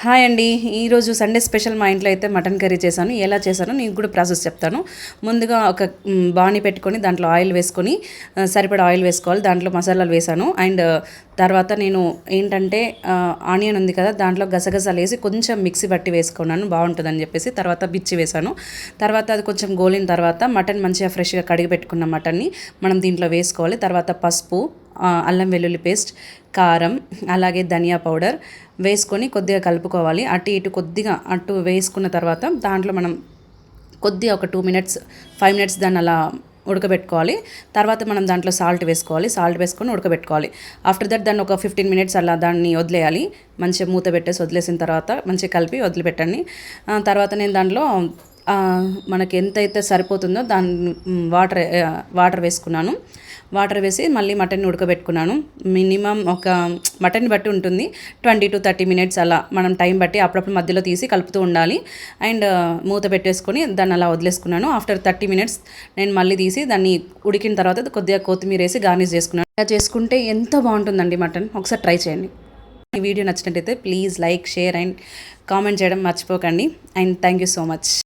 Hi అండి. ఈరోజు Sunday special మా ఇంట్లో అయితే మటన్ కర్రీ చేశాను. ఎలా చేశానో నీకు కూడా ప్రాసెస్ చెప్తాను. ముందుగా ఒక బాణీ పెట్టుకొని దాంట్లో ఆయిల్ వేసుకొని సరిపడా ఆయిల్ వేసుకోవాలి. దాంట్లో మసాలాలు వేసాను. అండ్ తర్వాత నేను ఏంటంటే ఆనియన్ ఉంది కదా, దాంట్లో గసగసాలు వేసి కొంచెం మిక్సీ పట్టి వేసుకున్నాను, బాగుంటుందని చెప్పేసి. తర్వాత బిచ్చి వేసాను. తర్వాత అది కొంచెం గోలిన తర్వాత మటన్ మంచిగా ఫ్రెష్గా కడిగి పెట్టుకున్న మటన్ని మనం దీంట్లో వేసుకోవాలి. తర్వాత పసుపు, అల్లం వెల్లుల్లి పేస్ట్, కారం, అలాగే ధనియా పౌడర్ వేసుకొని కొద్దిగా కలుపుకోవాలి. అటు ఇటు కొద్దిగా అటు వేసుకున్న తర్వాత దాంట్లో మనం కొద్దిగా ఒక 2 మినిట్స్ 5 మినిట్స్ దాన్ని అలా ఉడకబెట్టుకోవాలి. తర్వాత మనం దాంట్లో సాల్ట్ వేసుకొని ఉడకబెట్టుకోవాలి. ఆఫ్టర్ దట్ దాన్ని ఒక 15 మినిట్స్ అలా దాన్ని వదిలేయాలి. మంచిగా మూత పెట్టేసి వదిలేసిన తర్వాత మంచిగా కలిపి వదిలిపెట్టండి. తర్వాత నేను దాంట్లో మనకి ఎంతైతే సరిపోతుందో దాన్ని వాటర్ వేసుకున్నాను. వాటర్ వేసి మళ్ళీ మటన్ని ఉడకబెట్టుకున్నాను. మినిమం ఒక మటన్ బట్టి ఉంటుంది, 20 to 30 మినిట్స్ అలా మనం టైం బట్టి అప్పుడప్పుడు మధ్యలో తీసి కలుపుతూ ఉండాలి. అండ్ మూత పెట్టేసుకొని దాన్ని అలా వదిలేసుకున్నాను. ఆఫ్టర్ 30 మినిట్స్ నేను మళ్ళీ తీసి దాన్ని ఉడికిన తర్వాత కొద్దిగా కొత్తిమీర వేసి గార్నిష్ చేసుకున్నాను. ఇలా చేసుకుంటే ఎంత బాగుంటుందండి మటన్. ఒకసారి ట్రై చేయండి. ఈ వీడియో నచ్చినట్టయితే please like, share and comment చేయడం మర్చిపోకండి. And thank you so much.